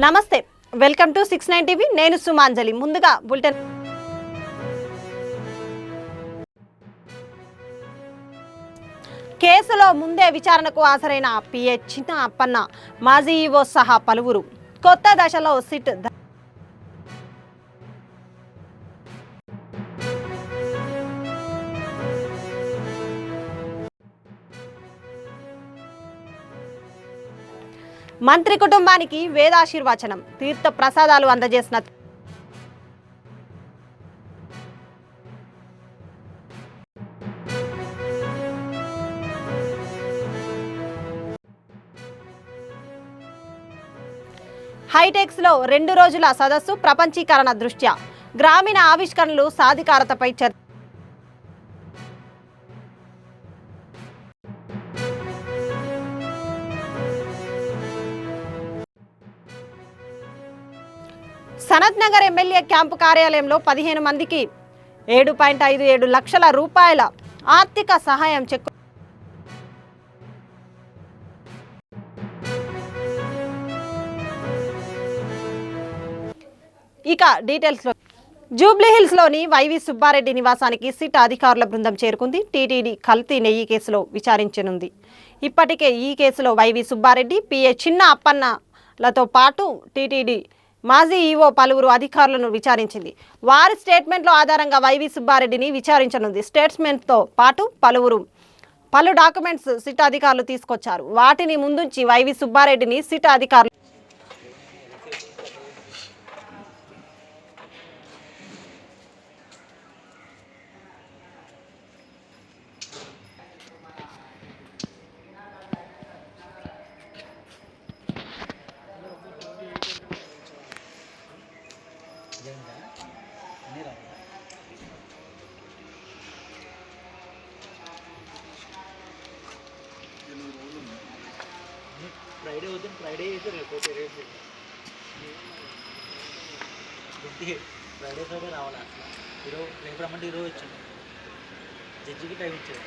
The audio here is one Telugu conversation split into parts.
నమస్తే, వెల్కమ్ టు 69 టీవీ. నేను సుమాంజలి. ముందుగా బులెటిన్. కేసులో ముందే విచారణకు హాజరైన పిఏ చిన్న అప్పన్న, మాజీ ఈవో సహా పలువురు. కొత్త దశలో సిట్. మంత్రి కుటుంబానికి వేదాశీర్వచనం, తీర్థ ప్రసాదాలు అందజేసిన హైటెక్స్ లో 2 రోజుల సదస్సు. ప్రపంచీకరణ దృష్ట్యా గ్రామీణ ఆవిష్కరణలు సాధికారతపై చర్చ. సనత్ నగర్ ఎమ్మెల్యే క్యాంపు కార్యాలయంలో 15 మందికి 7.57 లక్షల రూపాయల ఆర్థిక సహాయం చెక్కు. ఇక డీటెయిల్స్ లో జూబ్లీహిల్స్లోని వైవి సుబ్బారెడ్డి నివాసానికి సిట్ అధికారుల బృందం చేరుకుంది. టీటీడీ కల్తీ నెయ్యి కేసులో విచారించనుంది. ఇప్పటికే ఈ కేసులో వైవి సుబ్బారెడ్డి, పిఏ చిన్న అప్పన్నలతో పాటు టీటీడీ మాజీ ఈవో పలువురు అధికారులను విచారించింది. వారి స్టేట్మెంట్ల ఆధారంగా వైవి సుబ్బారెడ్డిని విచారించనుంది. స్టేట్మెంట్తో పాటు పలు డాక్యుమెంట్స్ సిట్ అధికారులు తీసుకొచ్చారు. వాటిని ముందుంచి వైవి సుబ్బారెడ్డిని సిట్ అధికారులు ఫ్రైడే వద్దు, ఫ్రైడే అయితే రేపు ఫ్రైడే రావాలి. ఈరోజు రేపు రమ్మంటే ఈరోజు వచ్చాను. జడ్జికి టైం ఇచ్చాడు.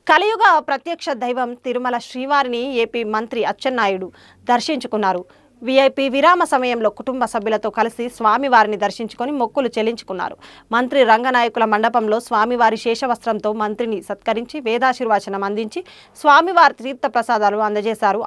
కలియుగ ప్రత్యక్ష దైవం తిరుమల శ్రీవారిని ఏపీ మంత్రి అచ్చెన్నాయుడు దర్శించుకున్నారు. విఐపి విరామ సమయంలో కుటుంబ సభ్యులతో కలిసి స్వామివారిని దర్శించుకొని మొక్కులు చెల్లించుకున్నారు. మంత్రి రంగనాయకుల మండపంలో స్వామివారి శేషవస్త్రంతో మంత్రిని సత్కరించి వేదాశీర్వచనం అందించి స్వామివారి తీర్థ ప్రసాదాలు అందజేశారు.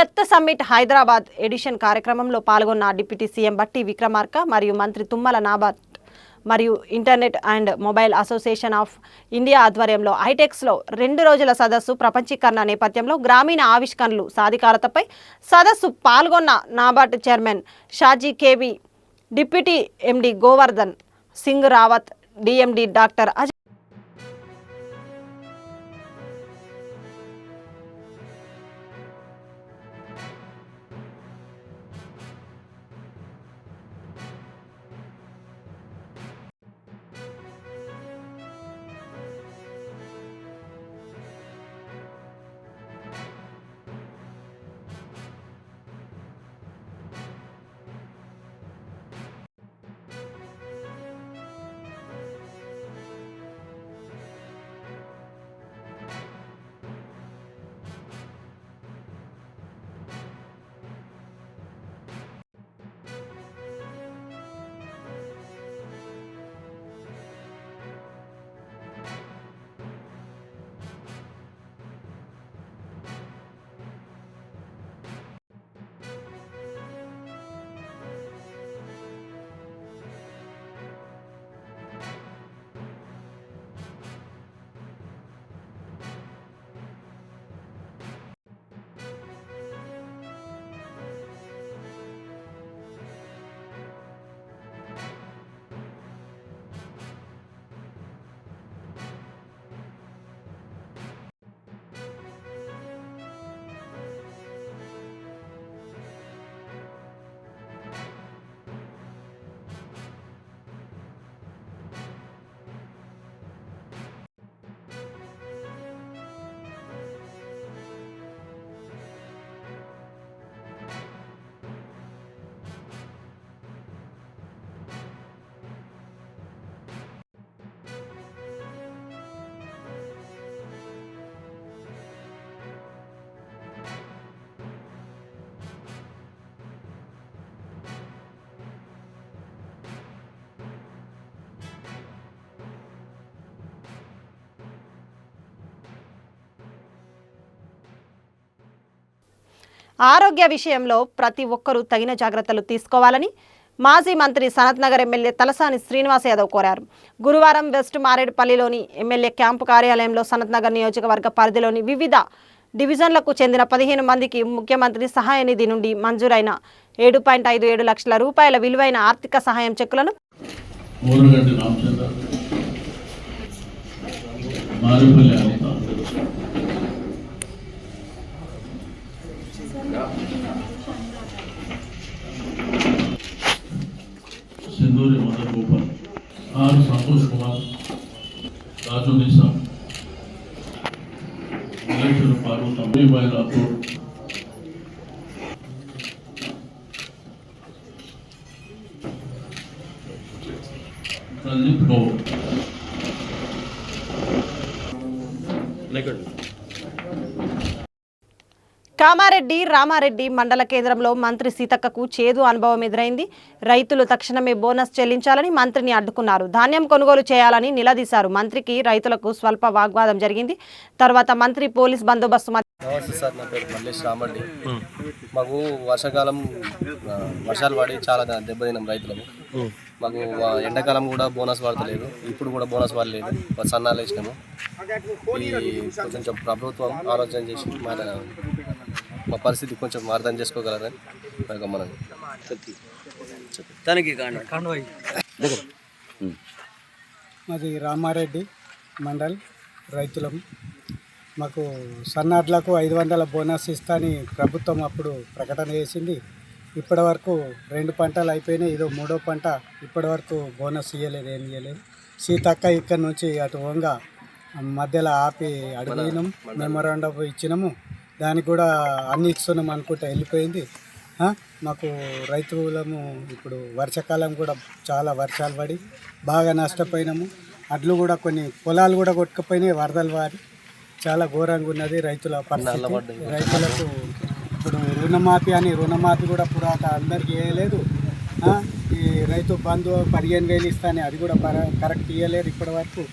ఎర్త్ సమ్మిట్ హైదరాబాద్ ఎడిషన్ కార్యక్రమంలో పాల్గొన్న డిప్యూటీ సీఎం బట్టి విక్రమార్క మరియు మంత్రి తుమ్మల నాబార్డ్ మరియు internet and mobile association of India ఆధ్వర్యంలో హైటెక్స్లో 2 రోజుల సదస్సు ప్రపంచీకరణ నేపథ్యంలో గ్రామీణ ఆవిష్కరణలు సాధికారతపై సదస్సు పాల్గొన్న NABARD chairman Shaji KB, deputy MD Govardhan Singh Rawat, DMD doctor Ajay. ఆరోగ్య విషయంలో ప్రతి ఒక్కరూ తగిన జాగ్రత్తలు తీసుకోవాలని మాజీ మంత్రి సనత్ నగర్ ఎమ్మెల్యే తలసాని శ్రీనివాస్ యాదవ్ కోరారు. గురువారం వెస్ట్ మారేడుపల్లిలోని ఎమ్మెల్యే క్యాంపు కార్యాలయంలో సనత్ నగర్ నియోజకవర్గ పరిధిలోని వివిధ డివిజన్లకు చెందిన 15 మందికి ముఖ్యమంత్రి సహాయ నిధి నుండి మంజూరైన 7.57 లక్షల రూపాయల విలువైన ఆర్థిక సహాయం చెక్కులను सिंदूरी मदन गोपाल, आर संतोष कुमार, राजू निशा, इलेक्शन पार्वती, अमीबाई राठौर, संदीप गौर. కామారెడ్డి రామారెడ్డి మండల కేంద్రంలో మంత్రి సీతక్కకు చేదు అనుభవం ఎదురైంది. రైతులు తక్షణమే బోనస్ చెల్లించాలని మంత్రిని అడ్డుకున్నారు. ధాన్యం కొనుగోలు చేయాలని నిలదీశారు. మంత్రికి రైతులకు స్వల్ప వాగ్వాదం జరిగింది. తర్వాత మంత్రి పోలీస్ బందోబస్తు నమస్తే సార్, నా పేరు మల్లేష్ రామండి. మాకు వర్షాకాలం వర్షాలు పడి చాలా దెబ్బతిన్నాం రైతులకు. మాకు ఎండాకాలం కూడా బోనస్ పడతలేదు, ఇప్పుడు కూడా బోనస్ పడలేదు. సన్నాలు వేసినాము. ఈ కొంచెం ప్రభుత్వం ఆలోచన చేసి మా పరిస్థితి కొంచెం అర్థం చేసుకోగలరని మనం మాది రామారెడ్డి మండల్ రైతులం. మాకు సన్నాడ్లకు 500 బోనస్ ఇస్తాని ప్రభుత్వం అప్పుడు ప్రకటన చేసింది. ఇప్పటి వరకు 2 పంటలు అయిపోయినాయి, ఇదో 3వ పంట. ఇప్పటి వరకు బోనస్ ఇవ్వలేదు, ఏం ఇవ్వలేదు. సీతక్క ఇక్కడ నుంచి అటు వంగ మధ్యలో ఆపి అడిగినాం, మెమోరాండం ఇచ్చినాము. దానికి కూడా అన్ని ఇస్తున్నాం అనుకుంటా వెళ్ళిపోయింది. మాకు రైతులము ఇప్పుడు వర్షాకాలం కూడా చాలా వర్షాలు పడి బాగా నష్టపోయినాము. అడ్లు కూడా కొన్ని పొలాలు కూడా కొట్టుకుపోయినాయి వరదలు వారి. చాలా ఘోరంగా ఉన్నది రైతుల పరిస్థితి. రైతులకు ఇప్పుడు రుణమాఫీ కూడా ఇప్పుడు అందరికీ వేయలేదు. ఈ రైతు బంధు 15,000 ఇస్తానే అది కూడా కరెక్ట్ ఇవ్వలేరు ఇప్పటి వరకు.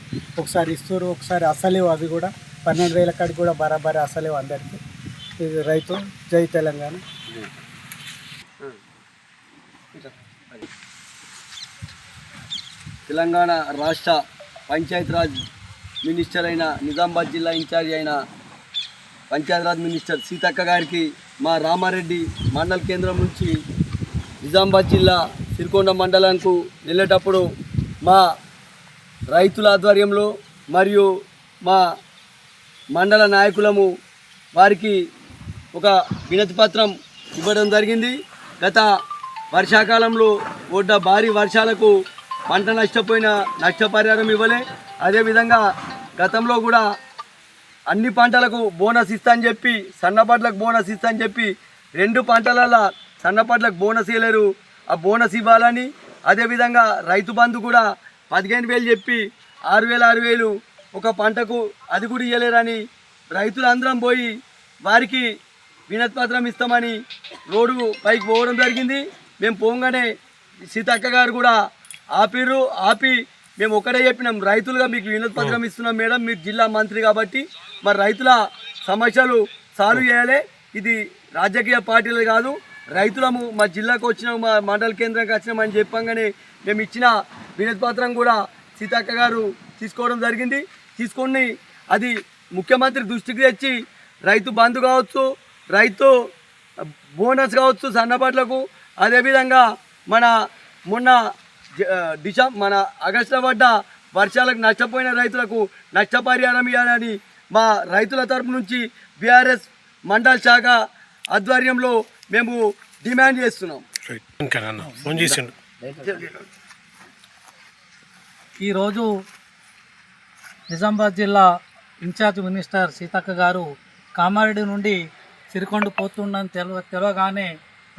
ఒకసారి ఇస్తారు, ఒకసారి అసలేవు. అవి కూడా 12,000 కాడికి కూడా బరాబరి అసలేవు అందరికీ. ఇది రైతు జై తెలంగాణ. తెలంగాణ రాష్ట్ర పంచాయతీరాజ్ మినిస్టర్ అయిన నిజామాబాద్ జిల్లా ఇన్ఛార్జ్ అయిన పంచాయతీరాజ్ మినిస్టర్ సీతక్క గారికి మా రామారెడ్డి మండల కేంద్రం నుంచి నిజామాబాద్ జిల్లా సిరికొండ మండలానికి వెళ్ళేటప్పుడు మా రైతుల ఆధ్వర్యంలో మరియు మా మండల నాయకులము వారికి ఒక వినతి పత్రం ఇవ్వడం జరిగింది. గత వర్షాకాలంలో పడ్డ భారీ వర్షాలకు పంట నష్టపోయిన నష్టపరిహారం ఇవ్వలే. అదేవిధంగా గతంలో కూడా అన్ని పంటలకు బోనస్ ఇస్తా అని చెప్పి సన్నపడ్లకు బోనస్ ఇస్తా అని చెప్పి 2 పంటలలో సన్నపడ్లకు బోనస్ ఇవ్వలేరు. ఆ బోనస్ ఇవ్వాలని, అదేవిధంగా రైతు బంధు కూడా 15,000 చెప్పి 6,000 ఒక పంటకు అది కూడా ఇవ్వలేరని రైతులందరం పోయి వారికి వినతి పత్రం ఇస్తామని రోడ్డు పైకి పోవడం జరిగింది. మేము పోగానే సీతక్క గారు కూడా ఆపి మేము ఒకటే చెప్పినాం, రైతులుగా మీకు వినతి పత్రం ఇస్తున్నాం మేడం, మీరు జిల్లా మంత్రి కాబట్టి మరి రైతుల సమస్యలు సాల్వ్ చేయాలి, ఇది రాజకీయ పార్టీలు కాదు, రైతులము మా జిల్లాకు వచ్చినాం, మా మండల కేంద్రానికి వచ్చినామని చెప్పంగానే మేము ఇచ్చిన వినతి పత్రం కూడా సీతక్క గారు తీసుకోవడం జరిగింది. తీసుకొని అది ముఖ్యమంత్రి దృష్టికి తెచ్చి రైతు బంధు కావచ్చు, రైతు బోనస్ కావచ్చు సన్నపట్లకు, అదేవిధంగా మొన్న ఆగస్టులో పడ్డ వర్షాలకు నష్టపోయిన రైతులకు నష్టపరిహారం ఇవ్వాలని మా రైతుల తరపు నుంచి బీఆర్ఎస్ మండల శాఖ ఆధ్వర్యంలో మేము డిమాండ్ చేస్తున్నాం. ఈరోజు నిజామాబాద్ జిల్లా ఇన్ఛార్జ్ మినిస్టర్ సీతక్క గారు కామారెడ్డి నుండి సిరికొండ పోతుండని తెలవగానే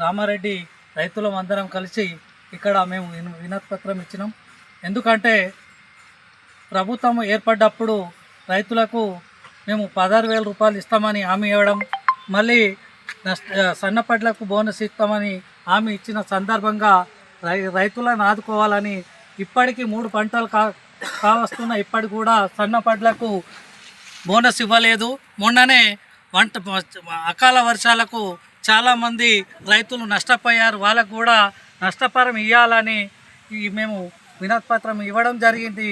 రామారెడ్డి రైతులం అందరం కలిసి ఇక్కడ మేము వినతి పత్రం ఇచ్చినాం. ఎందుకంటే ప్రభుత్వం ఏర్పడ్డప్పుడు రైతులకు మేము 16,000 రూపాయలు ఇస్తామని హామీ ఇవ్వడం, మళ్ళీ సన్నపడ్లకు బోనస్ ఇస్తామని హామీ ఇచ్చిన సందర్భంగా రైతులను ఆదుకోవాలని ఇప్పటికీ 3 పంటలు కావస్తున్న ఇప్పటికి కూడా సన్నపడ్లకు బోనస్ ఇవ్వలేదు. మొన్ననే అకాల వర్షాలకు చాలామంది రైతులు నష్టపోయారు, వాళ్ళకు కూడా నష్టపరిహారం ఇవ్వాలని మేము వినతి పత్రం ఇవ్వడం జరిగింది.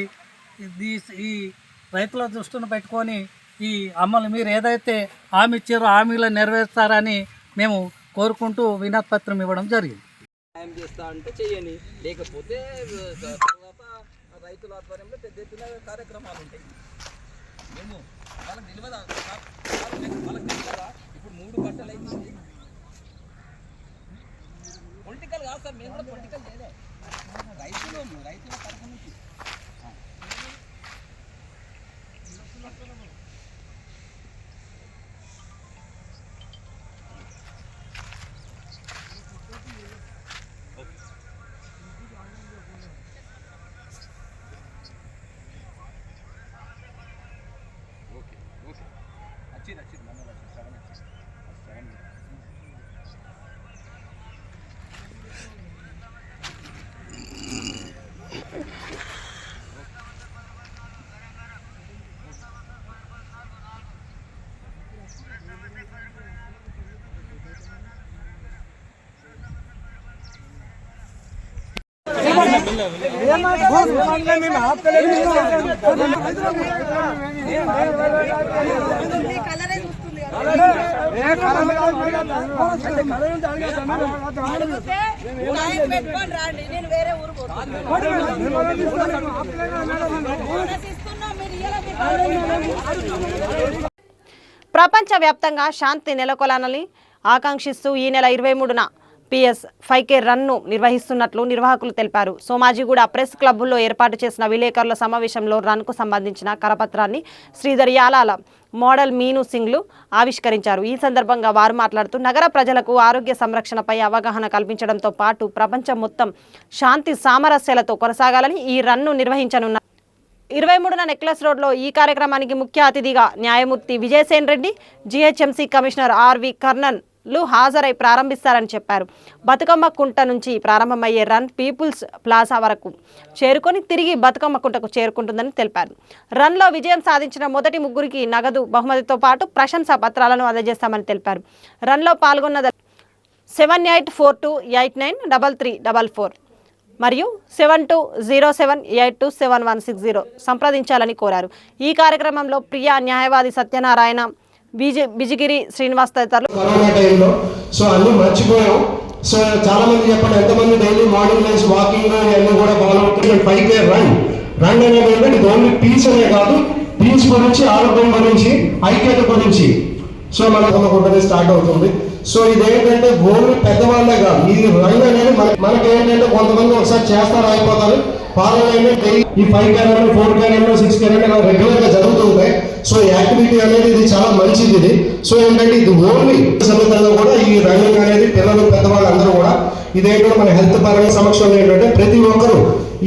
ఈ రైతుల దృష్టిని పెట్టుకొని ఈ అమలు మీరు ఏదైతే హామీ ఇచ్చారో హామీలను నెరవేరుస్తారని మేము కోరుకుంటూ వినతి పత్రం ఇవ్వడం జరిగింది. సాయం చేస్తా అంటే చెయ్యని, లేకపోతే తర్వాత రైతుల ఆధ్వర్యంలో పెద్ద ఎత్తున కార్యక్రమాలు ఉంటాయి. మేము వాళ్ళకి తెలియదా, వాళ్ళకి తెలియదా ఇప్పుడు 3 పంటలు అయింది. పొలిటికల్ కాదు సార్, మేము కూడా పొలిటికల్ చేయలే, రైతుల తరఫు నుంచి ప్రపంచవ్యాప్తంగా శాంతి నెలకొలాలని ఆకాంక్షిస్తూ ఈ నెల 23న PS 5K రన్ను నిర్వహిస్తున్నట్లు నిర్వాహకులు తెలిపారు. సోమాజిగూడ ప్రెస్ క్లబ్లో ఏర్పాటు చేసిన విలేకరుల సమావేశంలో రన్కు సంబంధించిన కరపత్రాన్ని శ్రీధర్ యాలాల మోడల్ మీను సింగ్లు ఆవిష్కరించారు. ఈ సందర్భంగా వారు మాట్లాడుతూ నగర ప్రజలకు ఆరోగ్య సంరక్షణపై అవగాహన కల్పించడంతో పాటు ప్రపంచం మొత్తం శాంతి సామరస్యాలతో కొనసాగాలని ఈ రన్ను నిర్వహించనున్నారు. 23న నెక్లెస్ రోడ్లో ఈ కార్యక్రమానికి ముఖ్య అతిథిగా న్యాయమూర్తి Vijay Sen Reddy, GHMC commissioner RV కర్ణన్లు హాజరై ప్రారంభిస్తారని చెప్పారు. బతుకమ్మ కుంట నుంచి ప్రారంభమయ్యే రన్ పీపుల్స్ ప్లాజా వరకు చేరుకొని తిరిగి బతుకమ్మ కుంటకు చేరుకుంటుందని తెలిపారు. రన్లో విజయం సాధించిన మొదటి 3కి నగదు బహుమతితో పాటు ప్రశంసా పత్రాలను అందజేస్తామని తెలిపారు. రన్లో పాల్గొన్న 7842893344 మరియు 7207827160 సంప్రదించాలని కోరారు. ఈ కార్యక్రమంలో ప్రియా న్యాయవాది సత్యనారాయణ, బిజిగిరి శ్రీనివాస్ తదితరులు. కరోనా టైంలో సో అన్నీ మర్చిపోయాం. సో చాలా మంది చెప్పండి, ఎంతమంది డైలీ మార్నింగ్ లేచి వాకింగ్ ఇవన్నీ కూడా ఫాలో అవుతుంది. 5K రన్ అనేది ఏంటంటే ఇది ఓన్లీ పీస్ అనే కాదు, పీస్ గురించి, ఆరోగ్యం గురించి, ఐక్యత గురించి సో మనకు స్టార్ట్ అవుతుంది. సో ఇదేంటంటే ఓన్లీ పెద్దవాళ్ళే కాదు, ఈ రన్ అనేది మనకి ఏంటంటే కొంతమంది ఒకసారి చేస్తారు అయిపోతారు, ఫాలో అయితే ఈ 5K run, 4K run, 6K run regular గా జరుగుతుంటాయి. సో యాక్టివిటీ అనేది ఇది చాలా మంచిది. ఇది సో ఏంటంటే ఇది ఓన్లీ సమయంలో కూడా ఈ రన్నింగ్ అనేది పిల్లలు పెద్దవాళ్ళు అందరూ కూడా ఇదేంటంటే మన హెల్త్ పరంగా సమక్షంలో ఏంటంటే ప్రతి ఒక్కరు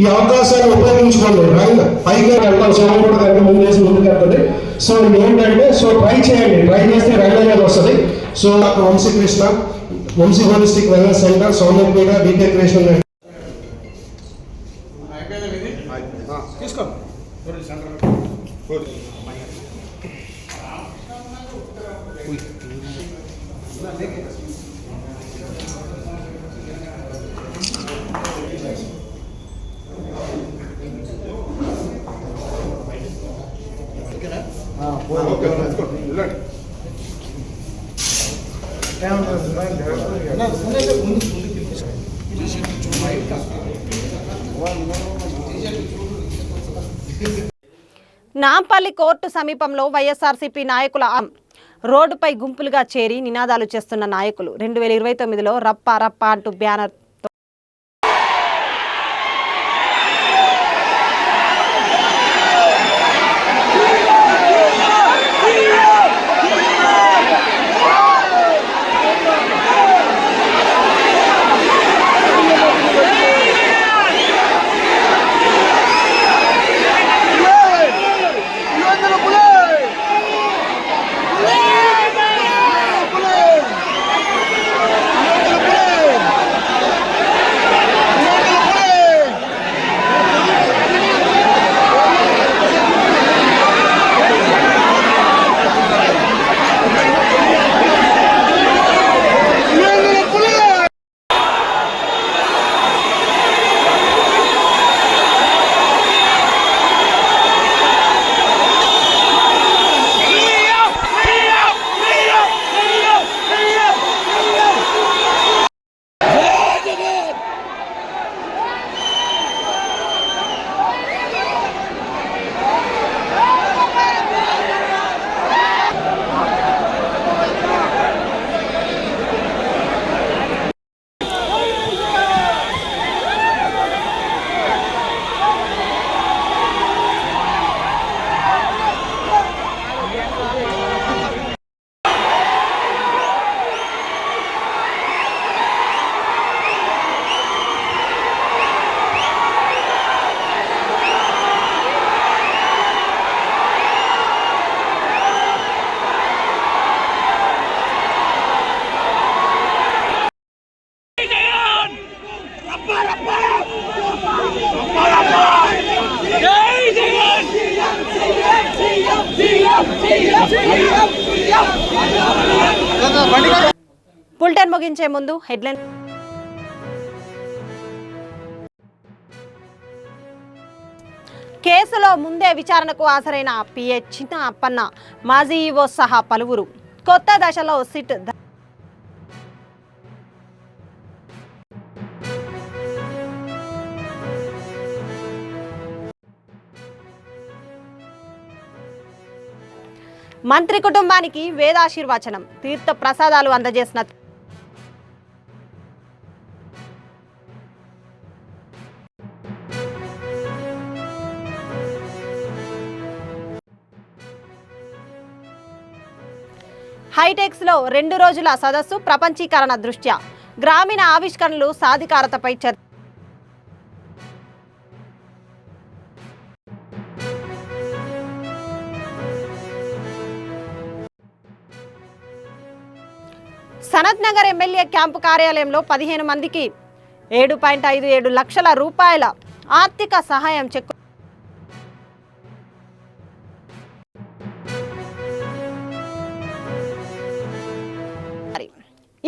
ఈ అవకాశాన్ని ఉపయోగించుకోండి. రన్ పైగా వెళ్తాం, శవం కూడా కనుక ముందేసి ముందుకు వెళ్తుంది. సో ఏంటంటే సో ట్రై చేయండి, ట్రై చేస్తే రన్ అనేది వస్తుంది. So Vamsikrishna, Vamsi holistic wellness centre, Soumyapeta, DK creation Nampally court సమీపంలో వైఎస్ఆర్సీపీ నాయకుల రోడ్డుపై గుంపులుగా చేరి నినాదాలు చేస్తున్న నాయకులు 2029లో రప్ప రప్ప అంటూ బ్యానర్ బులెటిన్ ముగించే ముందు హెడ్లైన్. కేసులో ముందే విచారణకు హాజరైన పిఏ చిన్న అప్పన్న, మాజీ ఈవో సహా పలువురు. కొత్త దశలో సిట్ మంత్రి కుటుంబానికి వేదాశీర్వచనం, తీర్థ ప్రసాదాలు అందజేసిన హైటెక్స్లో 2 రోజుల సదస్సు ప్రపంచీకరణ దృష్ట్యా గ్రామీణ ఆవిష్కరణలు సాధికారతపై చర్చ. సనత్ నగర్ ఎమ్మెల్యే క్యాంపు కార్యాలయంలో 15 మందికి 7.57 లక్షల రూపాయల ఆర్థిక సహాయం చెక్కు.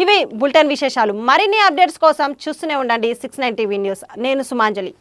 ఇవి బులెటిన్ విశేషాలు. మరిన్ని అప్డేట్స్ కోసం చూస్తూనే ఉండండి 69 టీవీ న్యూస్. నేను సుమాంజలి.